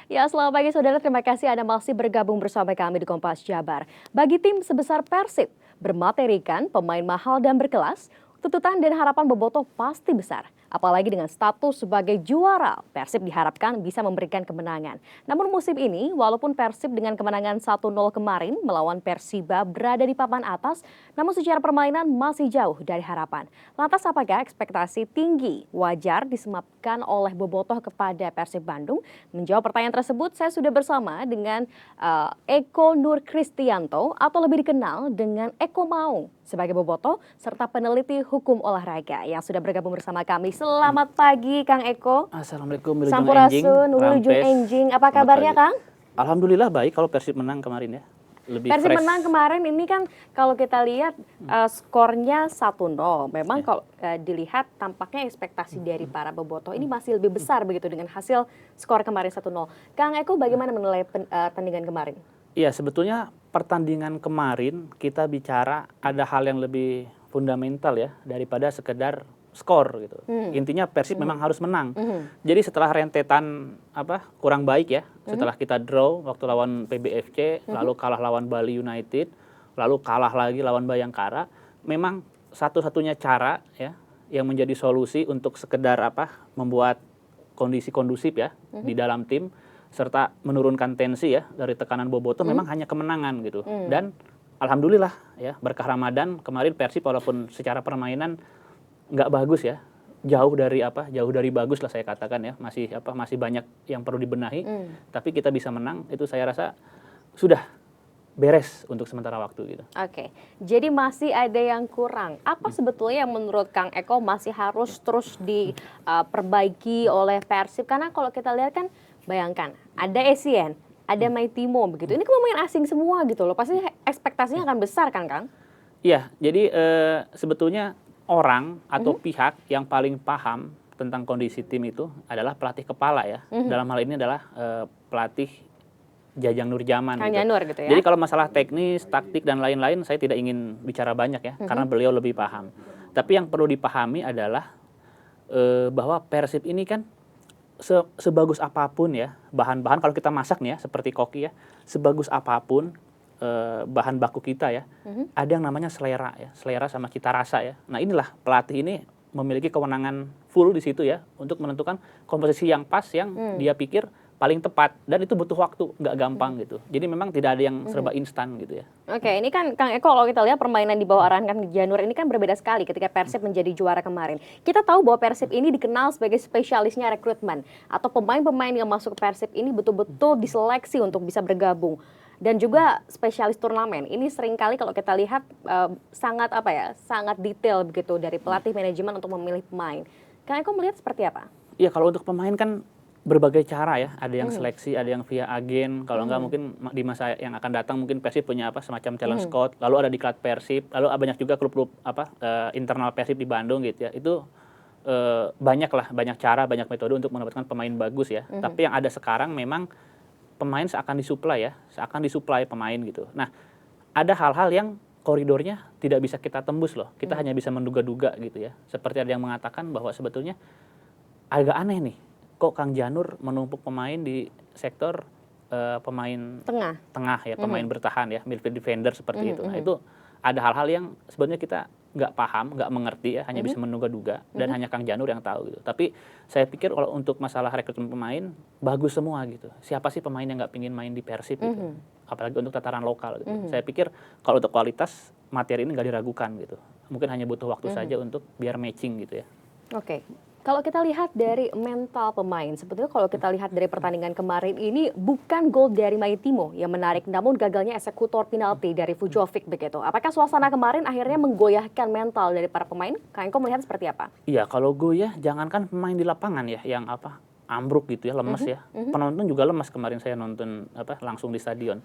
Ya, selamat pagi saudara. Terima kasih Anda masih bergabung bersama kami di Kompas Jabar. Bagi tim sebesar Persib, bermaterikan pemain mahal dan berkelas, tuntutan dan harapan bobotoh pasti besar. Apalagi dengan status sebagai juara, Persib diharapkan bisa memberikan kemenangan. Namun musim ini, walaupun Persib dengan kemenangan 1-0 kemarin melawan Persiba berada di papan atas, namun secara permainan masih jauh dari harapan. Lantas apakah ekspektasi tinggi wajar disematkan oleh bobotoh kepada Persib Bandung? Menjawab pertanyaan tersebut, saya sudah bersama dengan Eko Nur Kristianto atau lebih dikenal dengan Eko Maung sebagai bobotoh serta peneliti hukum olahraga yang sudah bergabung bersama kami. Selamat pagi Kang Eko. Assalamualaikum Wilujeng Enjing, Sampurasun, Wilujeng Rampes. Enjing. Apa Selamat kabarnya pagi. Kang? Alhamdulillah baik kalau Persib menang kemarin ya. Lebih Persib fresh. menang kemarin ini kan kalau kita lihat skornya 1-0. Memang kalau dilihat tampaknya ekspektasi dari para bobotoh ini masih lebih besar begitu dengan hasil skor kemarin 1-0. Kang Eko bagaimana menilai pertandingan kemarin? Iya, sebetulnya pertandingan kemarin kita bicara ada hal yang lebih fundamental ya daripada sekedar skor gitu. Intinya Persib memang harus menang. Jadi setelah rentetan kurang baik ya, setelah kita draw waktu lawan PBFC, lalu kalah lawan Bali United, lalu kalah lagi lawan Bayangkara, memang satu-satunya cara ya yang menjadi solusi untuk sekedar membuat kondisi kondusif ya di dalam tim serta menurunkan tensi ya dari tekanan bobotoh memang hanya kemenangan gitu. Dan alhamdulillah ya berkah Ramadan kemarin Persib walaupun secara permainan nggak bagus ya, jauh dari bagus lah saya katakan ya, masih banyak yang perlu dibenahi, tapi kita bisa menang itu saya rasa sudah beres untuk sementara waktu gitu. Oke, jadi masih ada yang kurang. Apa sebetulnya yang menurut Kang Eko masih harus terus diperbaiki oleh Persib? Karena kalau kita lihat kan, bayangkan ada Essien, ada Maitimo begitu. Ini kan pemain asing semua gitu loh. Pasti ekspektasinya akan besar kan, Kang? Iya, jadi sebetulnya orang atau pihak yang paling paham tentang kondisi tim itu adalah pelatih kepala ya. Dalam hal ini adalah pelatih Jajang Nurjaman Kang gitu. Janur gitu ya. Jadi kalau masalah teknis, taktik dan lain-lain saya tidak ingin bicara banyak ya, karena beliau lebih paham. Tapi yang perlu dipahami adalah bahwa Persib ini kan sebagus apapun ya bahan-bahan kalau kita masak nih ya seperti koki ya, sebagus apapun bahan baku kita ya, ada yang namanya selera ya, selera sama cita rasa ya. Nah inilah pelatih ini memiliki kewenangan full di situ ya untuk menentukan komposisi yang pas yang dia pikir paling tepat dan itu butuh waktu, nggak gampang gitu. Jadi memang tidak ada yang serba instan gitu ya. Oke, ini kan Kang Eko kalau kita lihat permainan di bawah arahan Kang Janur ini kan berbeda sekali ketika Persib menjadi juara kemarin. Kita tahu bahwa Persib ini dikenal sebagai spesialisnya rekrutmen atau pemain-pemain yang masuk ke Persib ini betul-betul diseleksi untuk bisa bergabung. Dan juga spesialis turnamen. Ini seringkali kalau kita lihat sangat sangat detail begitu dari pelatih manajemen untuk memilih pemain. Kang Eko melihat seperti apa? Iya, kalau untuk pemain kan berbagai cara ya, ada yang seleksi, ada yang via agen, kalau enggak mungkin di masa yang akan datang mungkin Persib punya semacam talent scout, lalu ada diklat Persib, lalu banyak juga klub-klub internal Persib di Bandung gitu ya. Itu banyak cara, banyak metode untuk mendapatkan pemain bagus ya. Tapi yang ada sekarang memang pemain seakan disuplai pemain gitu. Nah, ada hal-hal yang koridornya tidak bisa kita tembus loh. Kita hanya bisa menduga-duga gitu ya. Seperti ada yang mengatakan bahwa sebetulnya agak aneh nih. Kok Kang Janur menumpuk pemain di sektor pemain tengah ya, pemain bertahan ya, midfield defender seperti itu. Nah, itu ada hal-hal yang sebenarnya kita nggak paham, nggak mengerti ya, hanya bisa menduga-duga dan hanya Kang Janur yang tahu gitu. Tapi saya pikir kalau untuk masalah rekrutmen pemain bagus semua gitu. Siapa sih pemain yang nggak pingin main di Persib gitu? Apalagi untuk tataran lokal gitu. Saya pikir kalau untuk kualitas materi ini nggak diragukan gitu. Mungkin hanya butuh waktu saja untuk biar matching gitu ya. Oke. Kalau kita lihat dari mental pemain, sebetulnya kalau kita lihat dari pertandingan kemarin ini bukan gol dari Maitimo yang menarik, namun gagalnya eksekutor penalti dari Fujovic begitu. Apakah suasana kemarin akhirnya menggoyahkan mental dari para pemain? Kang Eko melihat seperti apa? Iya, kalau goyah jangankan pemain di lapangan ya yang ambruk gitu ya, lemes ya. Penonton juga lemas kemarin saya nonton langsung di stadion.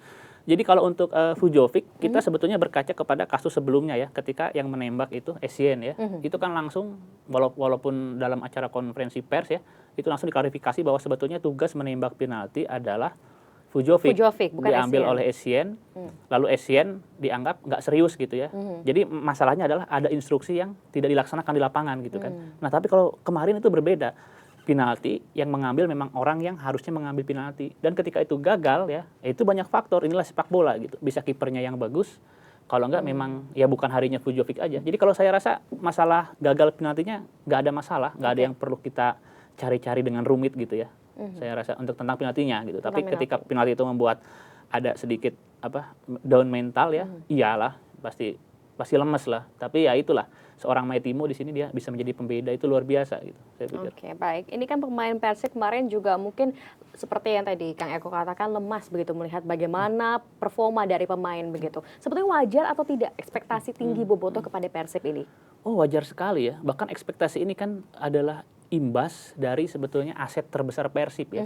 Jadi kalau untuk Fujovic kita sebetulnya berkaca kepada kasus sebelumnya ya, ketika yang menembak itu Essien ya. Itu kan langsung walaupun dalam acara konferensi pers ya, itu langsung diklarifikasi bahwa sebetulnya tugas menembak penalti adalah Fujovic bukan diambil Essien. oleh Essien, lalu Essien dianggap nggak serius gitu ya. Jadi masalahnya adalah ada instruksi yang tidak dilaksanakan di lapangan gitu kan. Nah tapi kalau kemarin itu berbeda. penalti yang mengambil memang orang yang harusnya mengambil penalti, dan ketika itu gagal ya itu banyak faktor, inilah sepak bola gitu, bisa kipernya yang bagus, kalau enggak memang ya bukan harinya Vujovic aja. Jadi kalau saya rasa masalah gagal penaltinya nggak ada masalah, nggak ada yang perlu kita cari-cari dengan rumit gitu ya. Saya rasa untuk tentang penaltinya gitu. Tapi ketika penalti itu membuat ada sedikit down mental ya, iyalah pasti lemes lah. Tapi ya itulah, seorang Maitimo di sini dia bisa menjadi pembeda, itu luar biasa gitu, saya pikir. Oke, baik. Ini kan pemain Persib kemarin juga mungkin seperti yang tadi Kang Eko katakan, lemas begitu melihat bagaimana performa dari pemain begitu. Sebetulnya wajar atau tidak ekspektasi tinggi Bobotoh kepada Persib ini? Oh, wajar sekali ya. Bahkan ekspektasi ini kan adalah imbas dari sebetulnya aset terbesar Persib ya.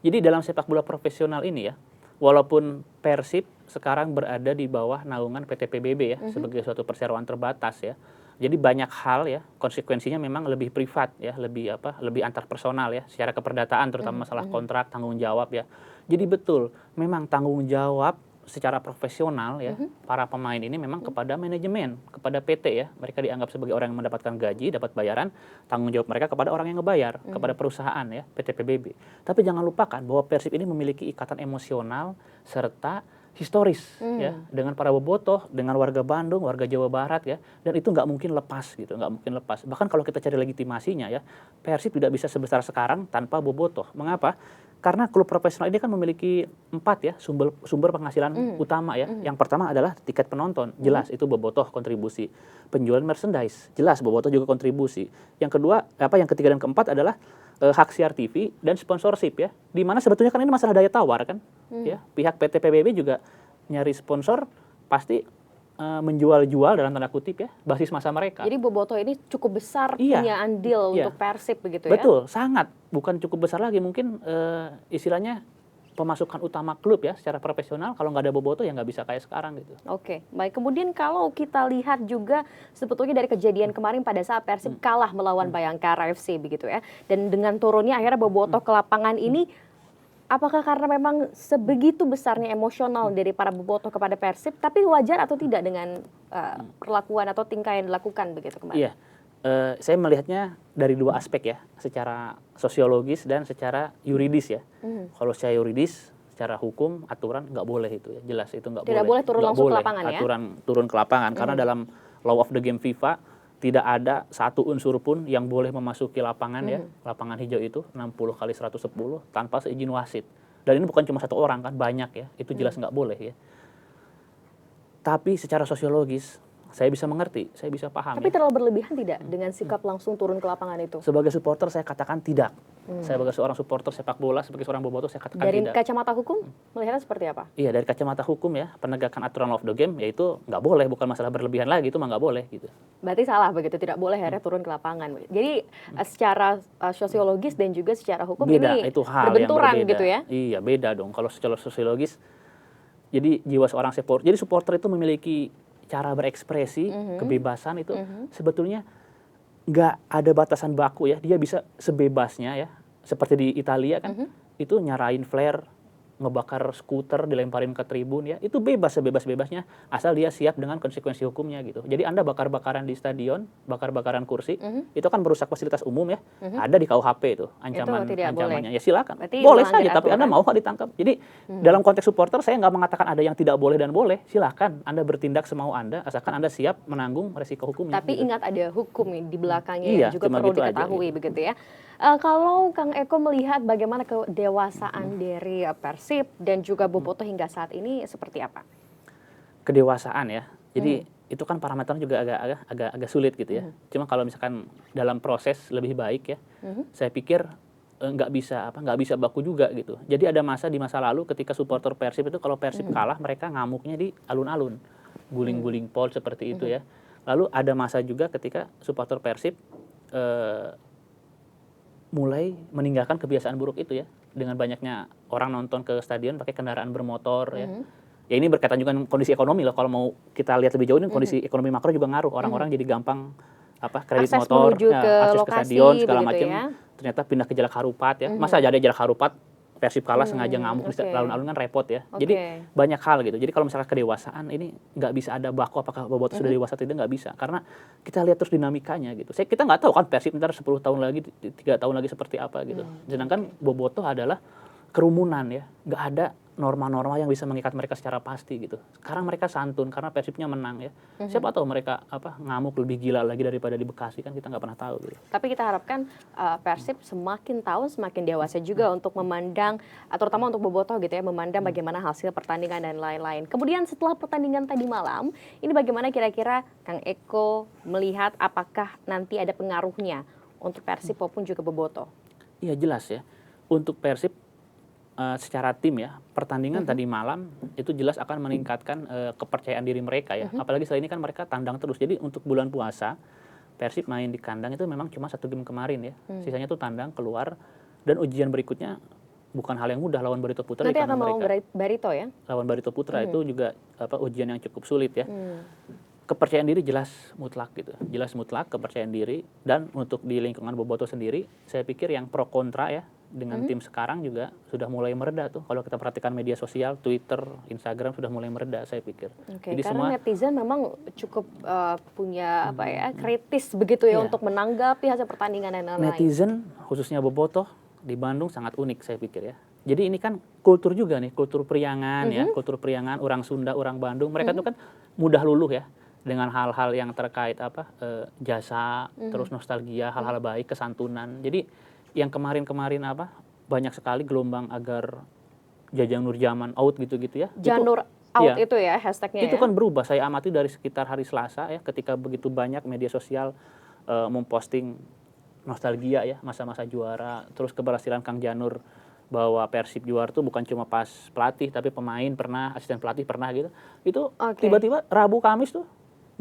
Jadi dalam sepak bola profesional ini ya, walaupun Persib sekarang berada di bawah naungan PT PBB ya, sebagai suatu perseroan terbatas ya. Jadi banyak hal ya, konsekuensinya memang lebih privat ya, lebih antar personal ya, secara keperdataan terutama masalah kontrak, tanggung jawab ya. Jadi betul, memang tanggung jawab secara profesional ya, para pemain ini memang kepada manajemen, kepada PT ya. Mereka dianggap sebagai orang yang mendapatkan gaji, dapat bayaran, tanggung jawab mereka kepada orang yang ngebayar, kepada perusahaan ya, PT PBB. Tapi jangan lupakan bahwa Persib ini memiliki ikatan emosional serta historis ya, dengan para bobotoh, dengan warga Bandung, warga Jawa Barat ya, dan itu nggak mungkin lepas gitu, nggak mungkin lepas. Bahkan kalau kita cari legitimasinya ya, Persib tidak bisa sebesar sekarang tanpa bobotoh. Mengapa? Karena klub profesional ini kan memiliki 4 ya sumber penghasilan utama ya. Yang pertama adalah tiket penonton, jelas itu bobotoh kontribusi. Penjualan merchandise, jelas bobotoh juga kontribusi. Yang kedua, yang ketiga dan keempat adalah hak siar TV dan sponsorship ya. Di mana sebetulnya kan ini masalah daya tawar kan. Ya, pihak PT PBB juga nyari sponsor pasti menjual-jual dalam tanda kutip ya basis masa mereka. Jadi Bobotoh ini cukup besar punya andil untuk Persib begitu ya? Betul, sangat. Bukan cukup besar lagi, mungkin istilahnya pemasukan utama klub ya secara profesional. Kalau nggak ada Bobotoh ya nggak bisa kayak sekarang gitu. Oke, baik. Kemudian kalau kita lihat juga sebetulnya dari kejadian kemarin pada saat Persib kalah melawan Bayangkara FC begitu ya. Dan dengan turunnya akhirnya Bobotoh ke lapangan ini, apakah karena memang sebegitu besarnya emosional dari para bobotoh kepada Persib, tapi wajar atau tidak dengan perlakuan atau tingkah yang dilakukan begitu kemarin? Iya, saya melihatnya dari dua aspek ya, secara sosiologis dan secara yuridis ya. Kalau secara yuridis, secara hukum, aturan nggak boleh itu ya, jelas itu nggak boleh. Tidak boleh turun langsung ke lapangan ya? Aturan turun ke lapangan, karena dalam law of the game FIFA, tidak ada satu unsur pun yang boleh memasuki lapangan ya, lapangan hijau itu 60 kali 110 tanpa seizin wasit. Dan ini bukan cuma satu orang kan, banyak ya, itu jelas nggak boleh ya. Tapi secara sosiologis, saya bisa mengerti, saya bisa paham. Tapi terlalu berlebihan tidak dengan sikap langsung turun ke lapangan itu? Sebagai supporter saya katakan tidak. Saya sebagai seorang supporter sepak bola, sebagai seorang bobotoh saya katakan dari tidak. Dari kacamata hukum, melihatnya seperti apa? Iya, dari kacamata hukum ya, penegakan aturan law of the game, yaitu nggak boleh, bukan masalah berlebihan lagi, itu mah nggak boleh gitu. Berarti salah begitu, tidak boleh akhirnya turun ke lapangan. Jadi secara sosiologis dan juga secara hukum beda, ini itu hal berbenturan yang berbeda. gitu ya? Iya, beda dong. Kalau secara sosiologis, jadi jiwa seorang supporter, jadi supporter itu memiliki cara berekspresi, kebebasan itu sebetulnya nggak ada batasan baku ya, dia bisa sebebasnya ya, seperti di Italia kan, itu nyarain flare, ngebakar skuter, dilemparin ke tribun ya, itu bebas sebebas-bebasnya, asal dia siap dengan konsekuensi hukumnya gitu. Jadi Anda bakar-bakaran di stadion, bakar-bakaran kursi, itu kan merusak fasilitas umum ya, ada di KUHP itu ancamannya, ya silakan, berarti boleh saja, tapi Anda mau nggak ditangkap. Jadi dalam konteks supporter saya nggak mengatakan ada yang tidak boleh dan boleh, silakan Anda bertindak semau Anda, asalkan Anda siap menanggung resiko hukumnya. Tapi gitu. Ingat ada hukum di belakangnya yang juga perlu gitu diketahui aja, begitu ya. Kalau Kang Eko melihat bagaimana kedewasaan dari Persib dan juga Bobotoh hingga saat ini seperti apa? Kedewasaan ya. Jadi itu kan parameternya juga agak sulit gitu ya. Cuma kalau misalkan dalam proses lebih baik ya, saya pikir nggak bisa baku juga gitu. Jadi ada di masa lalu ketika supporter Persib itu kalau Persib kalah mereka ngamuknya di alun-alun, guling-guling pol seperti itu ya. Lalu ada masa juga ketika supporter Persib mulai meninggalkan kebiasaan buruk itu ya, dengan banyaknya orang nonton ke stadion pakai kendaraan bermotor ya. Ya ini berkaitan juga dengan kondisi ekonomi loh, kalau mau kita lihat lebih jauh ini kondisi ekonomi makro juga ngaruh, orang-orang jadi gampang kredit akses motor, menuju ke akses lokasi, ke stadion segala macam, ya. ternyata pindah ke Jalak Harupat ya. Masa ada Jalak Harupat Persib kalah sengaja ngamuk di alun-alun kan repot ya. Jadi banyak hal gitu. Jadi kalau misalkan kedewasaan ini nggak bisa ada baku apakah Bobotoh sudah dewasa atau tidak, nggak bisa. Karena kita lihat terus dinamikanya gitu. Kita nggak tahu kan Persib ntar 10 tahun lagi, 3 tahun lagi seperti apa gitu. Sedangkan Bobotoh adalah kerumunan ya. Nggak ada norma-norma yang bisa mengikat mereka secara pasti gitu. Sekarang mereka santun karena Persibnya menang ya. Siapa tahu mereka ngamuk lebih gila lagi daripada di Bekasi, kan kita nggak pernah tahu gitu. Tapi kita harapkan Persib semakin tahun semakin dewasa juga untuk memandang, terutama untuk Bobotoh gitu ya, memandang bagaimana hasil pertandingan dan lain-lain. Kemudian setelah pertandingan tadi malam, ini bagaimana kira-kira Kang Eko melihat apakah nanti ada pengaruhnya untuk Persib maupun juga Bobotoh? Iya jelas ya. Untuk Persib secara tim ya, pertandingan tadi malam itu jelas akan meningkatkan kepercayaan diri mereka ya. Apalagi setelah ini kan mereka tandang terus. Jadi untuk bulan puasa, Persib main di kandang itu memang cuma 1 game kemarin ya. Sisanya tuh tandang keluar, dan ujian berikutnya bukan hal yang mudah lawan Barito Putra. Nanti akan mau Barito ya? Lawan Barito Putra itu juga ujian yang cukup sulit ya. Kepercayaan diri jelas mutlak gitu. Jelas mutlak kepercayaan diri, dan untuk di lingkungan Bobotoh sendiri, saya pikir yang pro kontra ya dengan tim sekarang juga sudah mulai mereda tuh. Kalau kita perhatikan media sosial, Twitter, Instagram sudah mulai mereda saya pikir. Jadi karena netizen memang cukup punya kritis begitu ya untuk menanggapi hasil pertandingan dan lain-lain. Netizen khususnya Bobotoh di Bandung sangat unik saya pikir ya. Jadi ini kan kultur juga nih, kultur priangan ya, kultur priangan orang Sunda, orang Bandung. Mereka tuh kan mudah luluh ya dengan hal-hal yang terkait jasa, terus nostalgia, hal-hal baik, kesantunan. Jadi yang kemarin-kemarin banyak sekali gelombang agar Jajang Nurjaman out gitu-gitu ya. Janur out itu ya hashtagnya. Itu kan berubah, saya amati dari sekitar hari Selasa ya, ketika begitu banyak media sosial memposting nostalgia ya, masa-masa juara, terus keberhasilan Kang Janur bahwa Persib juara tuh bukan cuma pas pelatih, tapi pemain pernah, asisten pelatih pernah gitu. Itu tiba-tiba Rabu Kamis tuh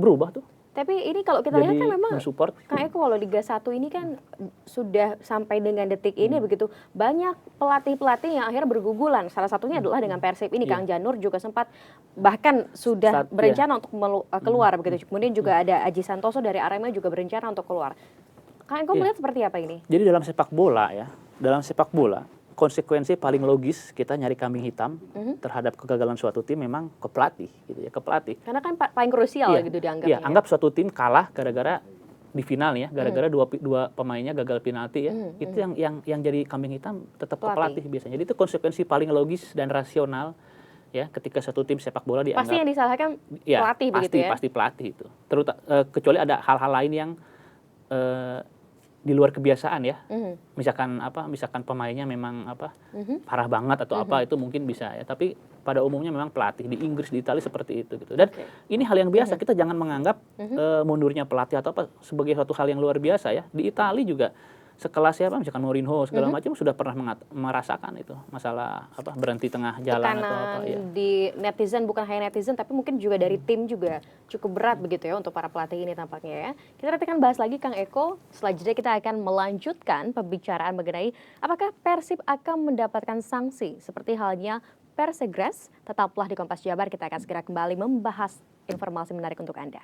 berubah tuh. Tapi ini kalau kita lihat kan memang Kang Eko, kalau Liga 1 ini kan sudah sampai dengan detik ini begitu banyak pelatih-pelatih yang akhirnya bergugulan. Salah satunya adalah dengan Persib ini. Kang Janur juga sempat bahkan sudah berencana untuk keluar begitu. Kemudian juga ada Aji Santoso dari Arema juga berencana untuk keluar. Kang Eko melihat seperti apa ini? Jadi dalam sepak bola ya, konsekuensi paling logis kita nyari kambing hitam terhadap kegagalan suatu tim memang ke pelatih gitu ya, ke pelatih. Karena kan paling krusial gitu dianggapnya. Iya, anggap suatu tim kalah gara-gara di final ya, gara-gara dua pemainnya gagal penalti ya. Itu yang jadi kambing hitam tetap ke pelatih biasanya. Jadi itu konsekuensi paling logis dan rasional ya, ketika satu tim sepak bola dianggap pasti yang disalahkan pelatih begitu ya. Pasti pelatih itu. Kecuali ada hal-hal lain yang di luar kebiasaan ya, misalkan pemainnya memang parah banget atau itu mungkin bisa ya. Tapi pada umumnya memang pelatih di Inggris, di Italia seperti itu gitu. Dan ini hal yang biasa, kita jangan menganggap mundurnya pelatih atau sebagai suatu hal yang luar biasa ya. Di Italia juga sekelas misalkan Mourinho segala macam sudah pernah merasakan itu masalah berhenti tengah jalan atau apa ya. Di netizen, bukan hanya netizen tapi mungkin juga dari tim juga cukup berat begitu ya untuk para pelatih ini tampaknya ya. Kita nanti akan bahas lagi Kang Eko. Setelah jeda kita akan melanjutkan pembicaraan mengenai apakah Persib akan mendapatkan sanksi seperti halnya Persegres. Tetaplah di Kompas Jabar, kita akan segera kembali membahas informasi menarik untuk Anda.